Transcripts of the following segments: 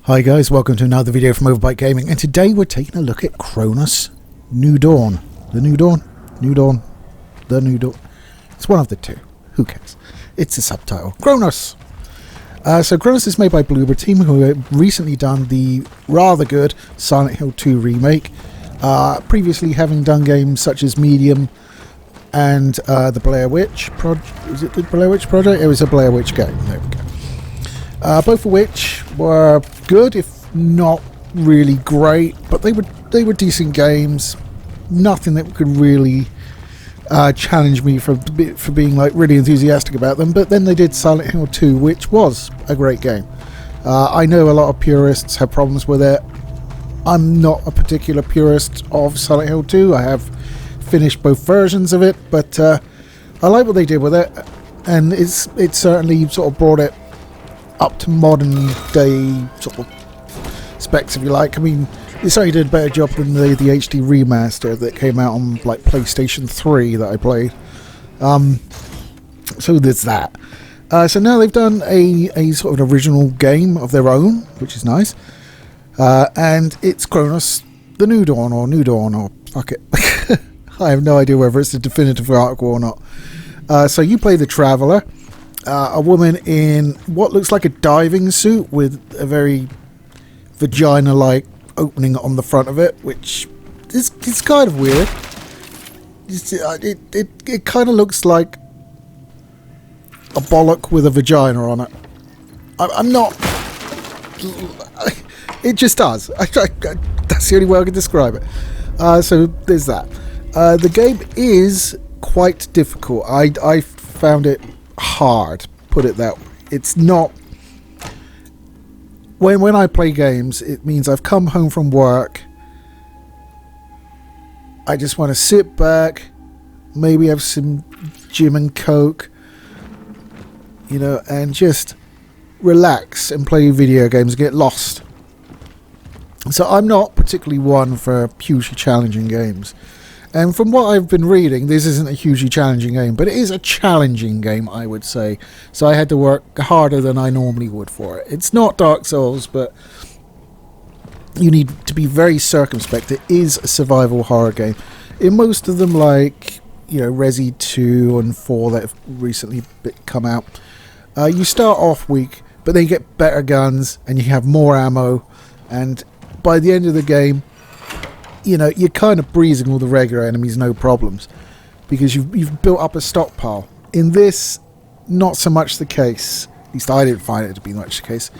Hi guys, welcome to another video from Overbite Gaming, and today we're taking a look at Cronos New Dawn. The New Dawn? New Dawn? The New Dawn? It's one of the two. Who cares? It's a subtitle. Cronos! So Cronos is made by Bloober team, who have recently done the rather good Silent Hill 2 remake, previously having done games such as Medium and the Blair Witch Project. Was it the Blair Witch Project? It was a Blair Witch game. There we go. Both of which were good, if not really great, but they were decent games. Nothing that could really challenge me for being like really enthusiastic about them. But then they did Silent Hill 2, which was a great game. I know a lot of purists have problems with it. I'm not a particular purist of Silent Hill 2. I have finished both versions of it, but I like what they did with it, and it certainly sort of brought it up to modern day sort of specs, if you like. I mean, it certainly did a better job than the HD remaster that came out on like PlayStation 3 that I played. So there's that. So now they've done a sort of an original game of their own, which is nice. And it's Cronos the New Dawn, or fuck it. I have no idea whether it's a definitive article or not. So you play the Traveller, a woman in what looks like a diving suit with a very vagina-like opening on the front of it, which is kind of weird. It kind of looks like a bollock with a vagina on it. I'm not... It just does. That's the only way I can describe it. So there's that. The game is quite difficult. I found it hard, put it that way. It's not... When I play games, it means I've come home from work. I just want to sit back, maybe have some gin and coke, you know, and just relax and play video games and get lost. So I'm not particularly one for hugely challenging games. And from what I've been reading, this isn't a hugely challenging game, but it is a challenging game, I would say. So I had to work harder than I normally would for it. It's not Dark Souls, but you need to be very circumspect. It is a survival horror game. In most of them, like, you know, Resi 2 and 4 that have recently come out, you start off weak, but then you get better guns and you have more ammo, and by the end of the game, you know, you're kind of breezing all the regular enemies, no problems, because you've built up a stockpile. In this, not so much the case. At least I didn't find it to be much the case.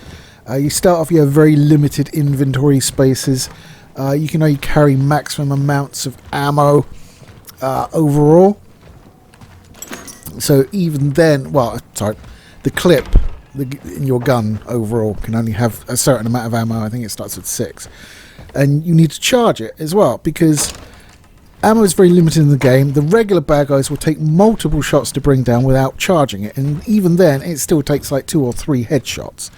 You start off, you have very limited inventory spaces. You can only carry maximum amounts of ammo overall. So even then, well, sorry, the clip in your gun overall can only have a certain amount of ammo. I think it starts at 6. And you need to charge it as well, because ammo is very limited in the game. The regular bad guys will take multiple shots to bring down without charging it, and even then it still takes like 2 or 3 headshots.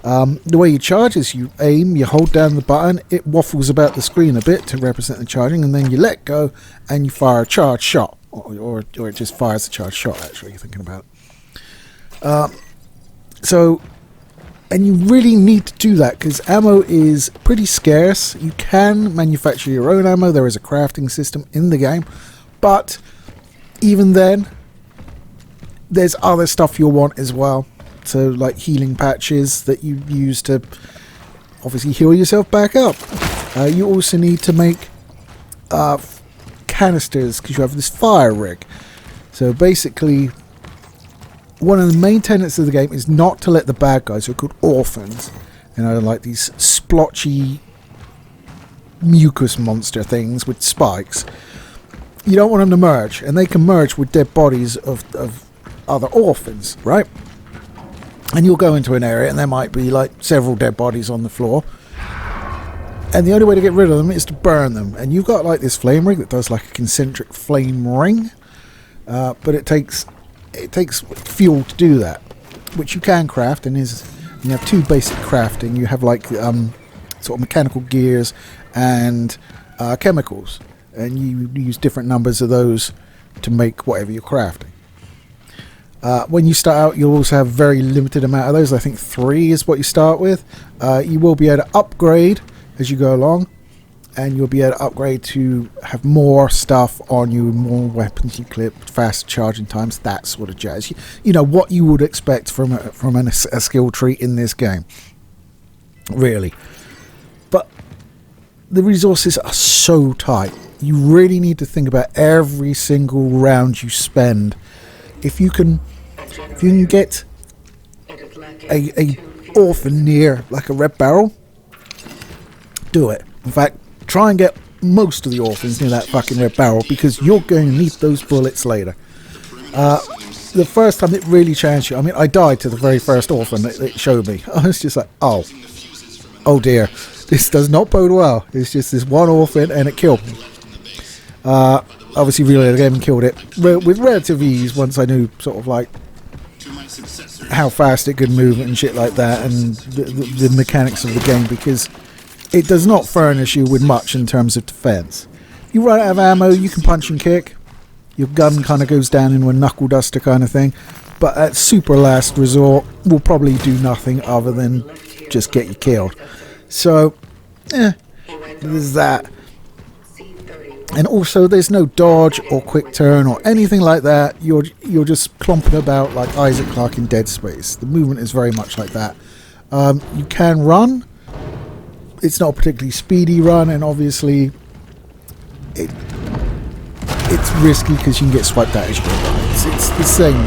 The way you charge is you aim, you hold down the button, it waffles about the screen a bit to represent the charging, and then you let go and you fire a charged shot, or it just fires a charged shot, actually, you're thinking about it. And you really need to do that, because ammo is pretty scarce. You can manufacture your own ammo. There is a crafting system in the game. But even then, there's other stuff you'll want as well. So, like healing patches that you use to obviously heal yourself back up. You also need to make canisters, because you have this fire rig. So basically, one of the main tenets of the game is not to let the bad guys, who are called orphans, you know, like these splotchy mucus monster things with spikes, you don't want them to merge, and they can merge with dead bodies of other orphans, right? And you'll go into an area and there might be like several dead bodies on the floor, and the only way to get rid of them is to burn them. And you've got like this flame ring that does like a concentric flame ring, but it takes fuel to do that, which you can craft, and you have 2 basic crafting. You have like sort of mechanical gears and chemicals, and you use different numbers of those to make whatever you're crafting. When you start out, you'll also have a very limited amount of those. I think 3 is what you start with. You will be able to upgrade as you go along, and you'll be able to upgrade to have more stuff on you, more weapons you clip, fast charging times, that sort of jazz. You know what you would expect from a skill tree in this game, really. But the resources are so tight. You really need to think about every single round you spend. If you can get a orphan near like a red barrel, do it. In fact, try and get most of the orphans near that fucking red barrel, because you're going to need those bullets later. The first time it really changed you, I mean, I died to the very first orphan that it showed me. I was just like, oh dear, this does not bode well. It's just this one orphan and it killed me. Obviously reloaded the game and killed it with relative ease once I knew sort of like how fast it could move and shit like that, and the mechanics of the game, because it does not furnish you with much in terms of defense. You run out of ammo, you can punch and kick. Your gun kind of goes down into a knuckle duster kind of thing, but at super last resort will probably do nothing other than just get you killed. So there's that. And also there's no dodge or quick turn or anything like that. You're just clomping about like Isaac Clarke in Dead Space. The movement is very much like that. You can run. It's not a particularly speedy run, and obviously it's risky because you can get swiped out as you go by. It's the same.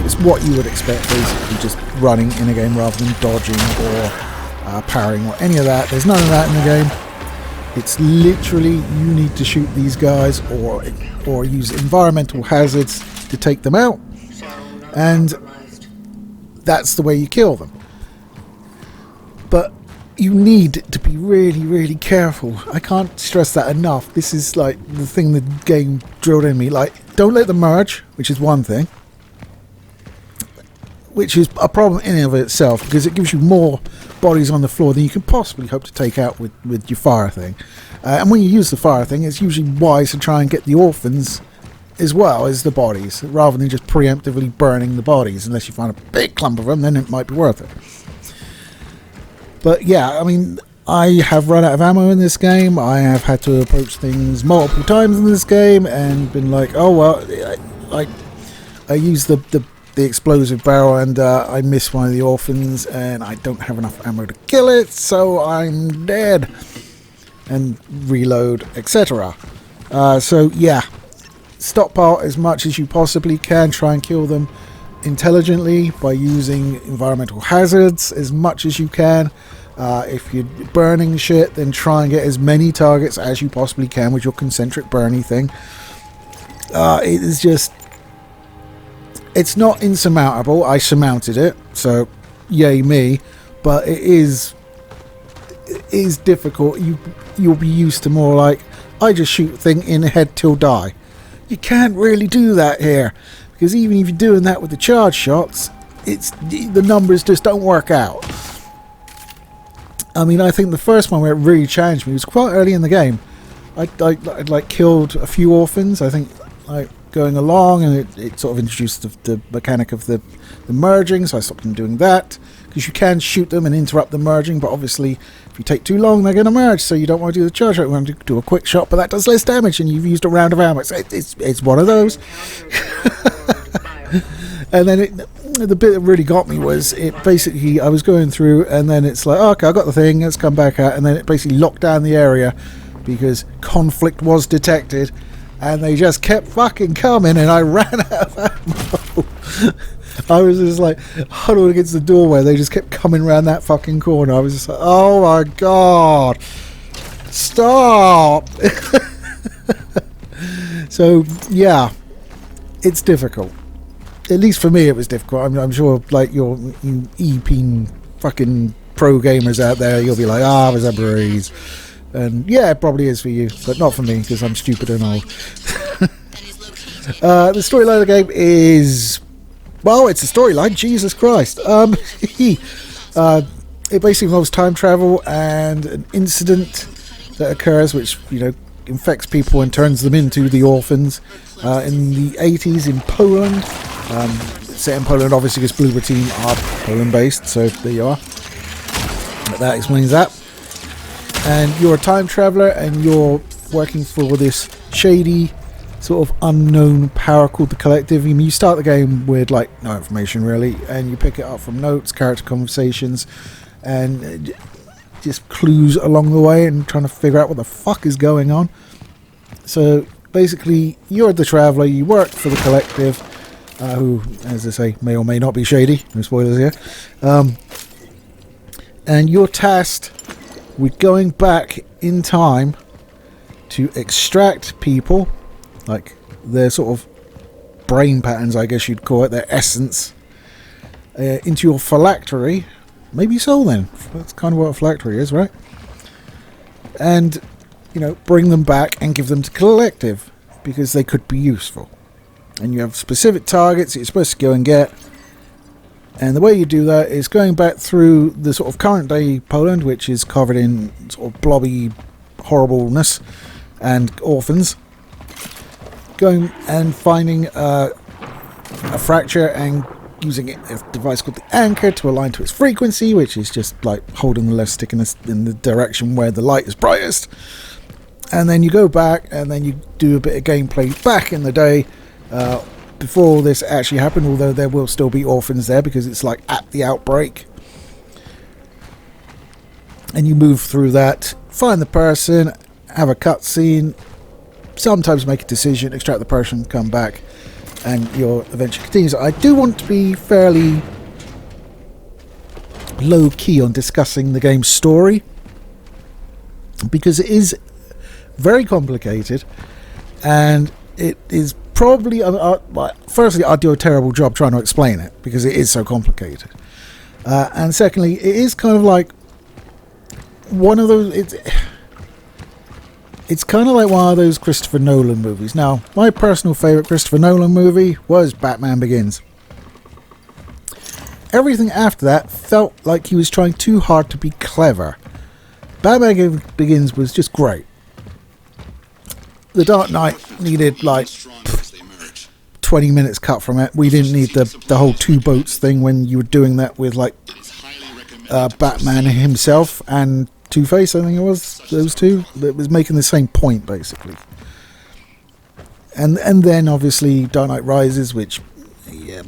It's what you would expect, basically, just running in a game rather than dodging or parrying or any of that. There's none of that in the game. It's literally you need to shoot these guys or use environmental hazards to take them out, and that's the way you kill them. But you need to be really, really careful. I can't stress that enough. This is like the thing the game drilled in me. Like, don't let them merge, which is one thing, which is a problem in and of itself, because it gives you more bodies on the floor than you can possibly hope to take out with your fire thing. And when you use the fire thing, it's usually wise to try and get the orphans as well as the bodies, rather than just preemptively burning the bodies. Unless you find a big clump of them, then it might be worth it. But yeah, I mean, I have run out of ammo in this game. I have had to approach things multiple times in this game and been like, oh well, I used the explosive barrel and I missed one of the orphans and I don't have enough ammo to kill it, so I'm dead, and reload, etc. So yeah, stockpile as much as you possibly can. Try and kill them intelligently by using environmental hazards as much as you can. If you're burning shit, then try and get as many targets as you possibly can with your concentric burny thing. It is just, it's not insurmountable. I surmounted it, so yay me. But it is difficult. You'll be used to more like, I just shoot thing in the head till die. You can't really do that here, because even if you're doing that with the charge shots, the numbers just don't work out. I mean, I think the first one where it really challenged me was quite early in the game. I'd like killed a few orphans, I think, like going along, and it sort of introduced the mechanic of the merging, so I stopped them doing that, because you can shoot them and interrupt the merging, but obviously if you take too long they're going to merge, so you don't want to do the charge shot. You want to do a quick shot, but that does less damage and you've used a round of ammo. It's one of those. And then the bit that really got me was, it basically, I was going through and then it's like, oh, okay, I got the thing, let's come back out, and then it basically locked down the area because conflict was detected, and they just kept fucking coming and I ran out of ammo. I was just like huddled against the doorway. They just kept coming around that fucking corner. I was just like, oh my god, stop. So yeah, it's difficult. At least for me it was difficult. I'm sure like you EP fucking pro gamers out there, you'll be like, it was a breeze. And yeah, it probably is for you, but not for me, because I'm stupid and old. The storyline of the game is, well, it's a storyline, Jesus Christ. It basically involves time travel and an incident that occurs which, infects people and turns them into the orphans in the 80s in Poland. set in Poland, obviously, because Bloober team are Poland-based, so there you are. But that explains that. And you're a time traveler, and you're working for this shady, sort of unknown power called the Collective. I mean, you start the game with, like, no information, really, and you pick it up from notes, character conversations, and just clues along the way, and trying to figure out what the fuck is going on. So, basically, you're the traveler, you work for the Collective, who, as I say, may or may not be shady. No spoilers here. And you're tasked with going back in time to extract people, like their sort of brain patterns, I guess you'd call it, their essence, into your phylactery. Maybe so then. That's kind of what a phylactery is, right? And, you know, bring them back and give them to Collective, because they could be useful. And you have specific targets that you're supposed to go and get. And the way you do that is going back through the sort of current day Poland, which is covered in sort of blobby horribleness and orphans. Going and finding a fracture and using a device called the anchor to align to its frequency, which is just like holding the left stick in the direction where the light is brightest. And then you go back and then you do a bit of gameplay back in the day, before all this actually happened, although there will still be orphans there because it's like at the outbreak. And you move through that, find the person, have a cutscene, sometimes make a decision, extract the person, come back, and your adventure continues. I do want to be fairly low key on discussing the game's story, because it is very complicated, and it is probably, firstly, I do a terrible job trying to explain it because it is so complicated, and secondly, it is kind of like one of those, it's kind of like one of those Christopher Nolan movies. Now, my personal favourite Christopher Nolan movie was Batman Begins. Everything after that felt like he was trying too hard to be clever. Batman Begins was just great. The Dark Knight needed like 20 minutes cut from it. We didn't need the whole two boats thing when you were doing that with like Batman himself and Two-Face, I think it was, those two. It was making the same point basically. And then obviously Dark Knight Rises, which has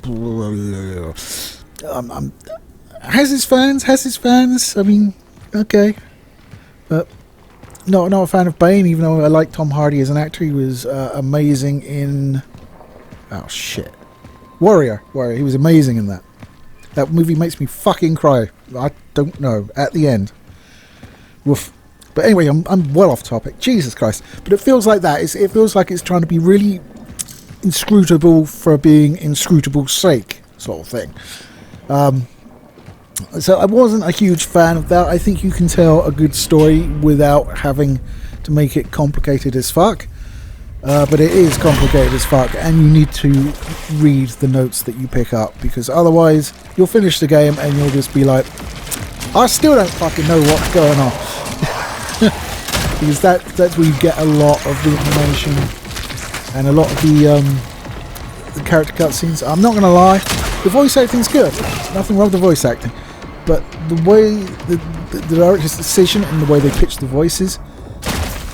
its fans. I mean, okay, but not a fan of Bane, even though I like Tom Hardy as an actor. He was amazing in Warrior. He was amazing in that. That movie makes me fucking cry. I don't know, at the end. Woof. But anyway, I'm well off topic. Jesus Christ. But it feels like that. It feels like it's trying to be really inscrutable for being inscrutable's sake, sort of thing. So I wasn't a huge fan of that. I think you can tell a good story without having to make it complicated as fuck. But it is complicated as fuck, and you need to read the notes that you pick up, because otherwise you'll finish the game and you'll just be like, I still don't fucking know what's going on. Because that's where you get a lot of the information and a lot of the character cutscenes. I'm not going to lie, the voice acting's good. Nothing wrong with the voice acting. But the way the director's decision and the way they pitch the voices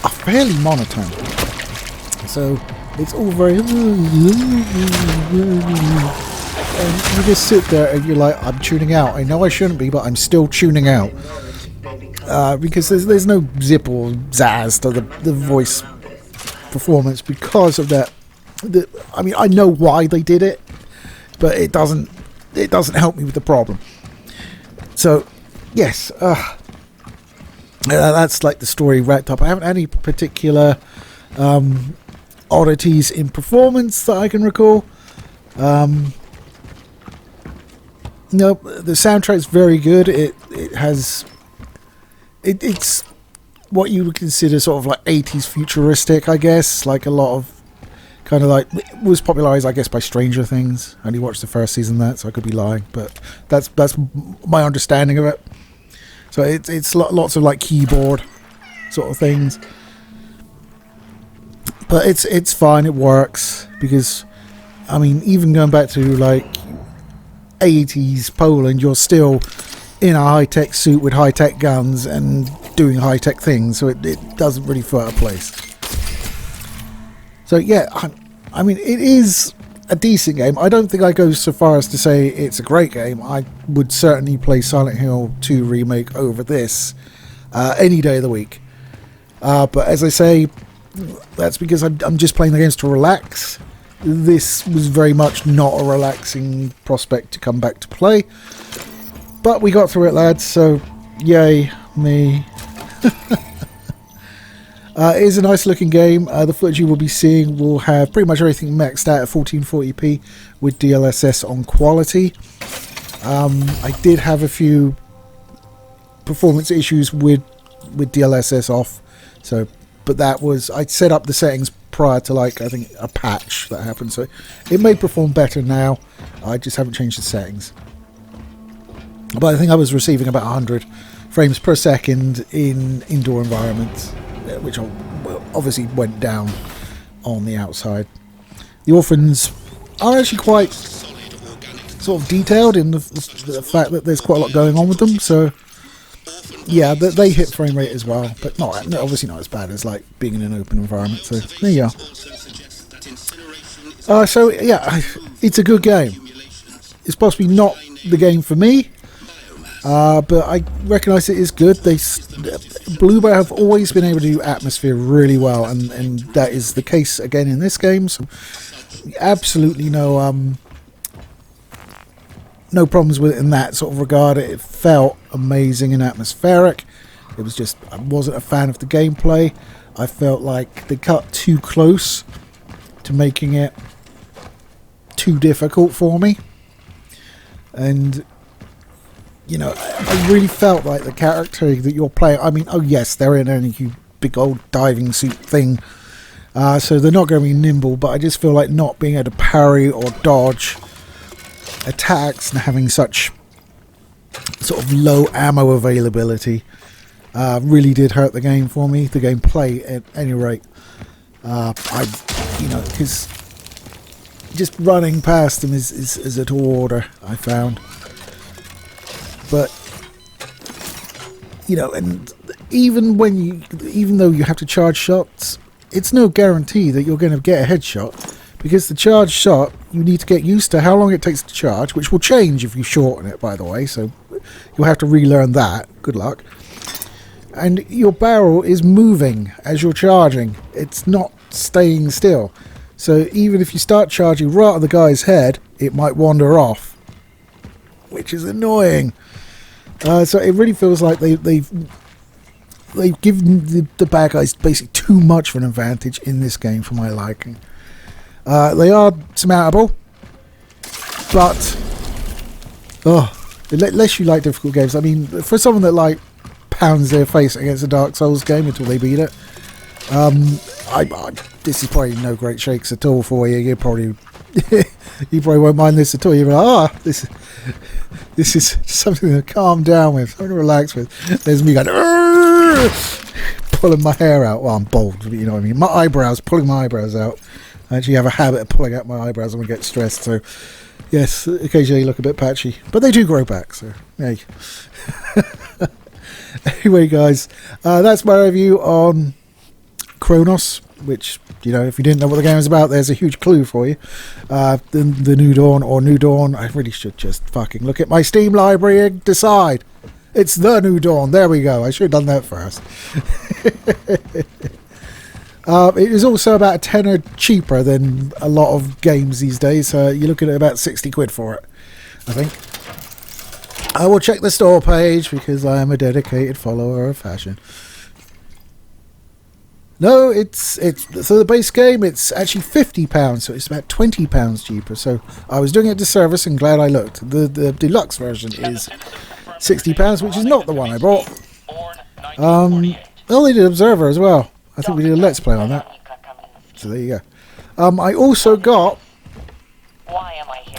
are fairly monotone. So it's all very... And you just sit there and you're like, I'm tuning out. I know I shouldn't be, but I'm still tuning out. Because there's no zip or zazz to the voice performance because of that. I mean, I know why they did it, but it doesn't help me with the problem. So, yes, that's like the story wrapped up. I haven't had any particular oddities in performance that I can recall. No, the soundtrack's very good. It's what you would consider sort of like 80s futuristic, I guess. Like a lot of kind of like, it was popularized, I guess, by Stranger Things. I only watched the first season of that, so I could be lying, but that's my understanding of it. So it's lots of like keyboard sort of things, but it's fine. It works because, I mean, even going back to like 80s Poland, you're still in a high-tech suit with high-tech guns and doing high-tech things, so it doesn't really fit a place. So yeah, I mean, it is a decent game. I don't think I go so far as to say it's a great game. I would certainly play Silent Hill 2 Remake over this any day of the week. But as I say, that's because I'm just playing the games to relax. This was very much not a relaxing prospect to come back to play. But we got through it, lads, so yay me. It is a nice looking game. The footage you will be seeing will have pretty much everything maxed out at 1440p with DLSS on quality. I did have a few performance issues with DLSS off, so but that was, I'd set up the settings prior to, like, I think a patch that happened, so it may perform better now. I just haven't changed the settings. But I think I was receiving about 100 frames per second in indoor environments, which obviously went down on the outside. The orphans are actually quite sort of detailed in the fact that there's quite a lot going on with them, so yeah, they hit frame rate as well, but obviously not as bad as like being in an open environment, so there you are. So yeah, it's a good game. It's possibly not the game for me, but I recognise it is good. Bloober have always been able to do atmosphere really well, and that is the case again in this game. So absolutely no problems with it in that sort of regard. It felt amazing and atmospheric. It was just, I wasn't a fan of the gameplay. I felt like they cut too close to making it too difficult for me. And you know, I really felt like the character that you're playing, I mean, oh yes, they're in a big old diving suit thing, so they're not going to be nimble, but I just feel like not being able to parry or dodge attacks and having such sort of low ammo availability really did hurt the game for me, the gameplay at any rate. Because just running past them is a tall order, I found. But you know, and even though you have to charge shots, it's no guarantee that you're going to get a headshot, because the charge shot, you need to get used to how long it takes to charge, which will change if you shorten it, by the way, so you'll have to relearn that. Good luck. And your barrel is moving as you're charging. It's not staying still. So even if you start charging right at the guy's head, it might wander off, which is annoying. So it really feels like they've given the bad guys basically too much of an advantage in this game for my liking. They are surmountable, but unless you like difficult games, I mean, for someone that like pounds their face against a Dark Souls game until they beat it, this is probably no great shakes at all for you. You probably won't mind this at all. You're like, this is something to calm down with, something to relax with. There's me going, pulling my hair out. Well, I'm bald, but you know what I mean. Pulling my eyebrows out. I actually have a habit of pulling out my eyebrows when I get stressed. So, yes, occasionally look a bit patchy, but they do grow back. So, hey. Anyway, guys, that's my review on Cronos, which, you know, if you didn't know what the game is about, there's a huge clue for you. The New Dawn, or New Dawn. I really should just fucking look at my Steam library and decide. It's the New Dawn. There we go. I should have done that first. It is also about a tenner cheaper than a lot of games these days. You're looking at about 60 quid for it, I think. I will check the store page because I am a dedicated follower of fashion. No, so the base game, it's actually £50, so it's about £20 cheaper. So I was doing it a disservice and glad I looked. The deluxe version is £60, which is not the one I bought. Well, they did Observer as well. I think we did a Let's Play on that. So there you go. I also got,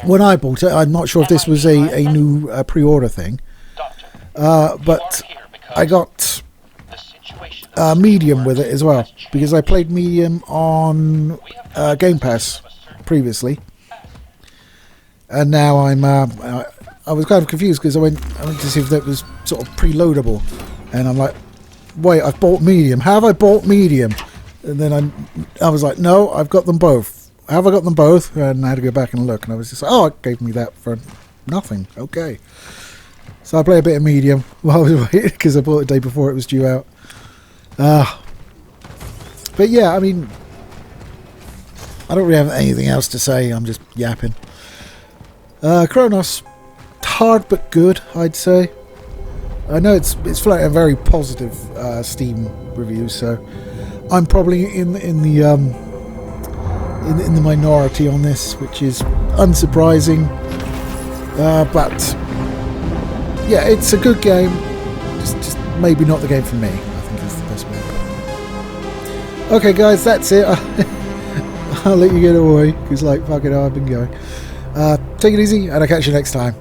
when I bought it, I'm not sure if this was a new pre-order thing, but I got Medium with it as well, because I played Medium on Game Pass previously, and now I was kind of confused because I went to see if that was sort of preloadable, and I'm like, wait, I've bought medium. Have I bought medium? And then I was like, no, I've got them both. Have I got them both? And I had to go back and look, and I was just like, oh, it gave me that for nothing. Okay. So I play a bit of medium while I was waiting because I bought it the day before it was due out. But yeah, I mean, I don't really have anything else to say. I'm just yapping. Cronos, hard but good, I'd say. I know it's floating a very positive Steam review, so I'm probably in the minority on this, which is unsurprising. But yeah, it's a good game. Just maybe not the game for me, I think is the best way to put it. Okay, guys, that's it. I'll let you get away because, like, fucking hell, I've been going. Take it easy, and I'll catch you next time.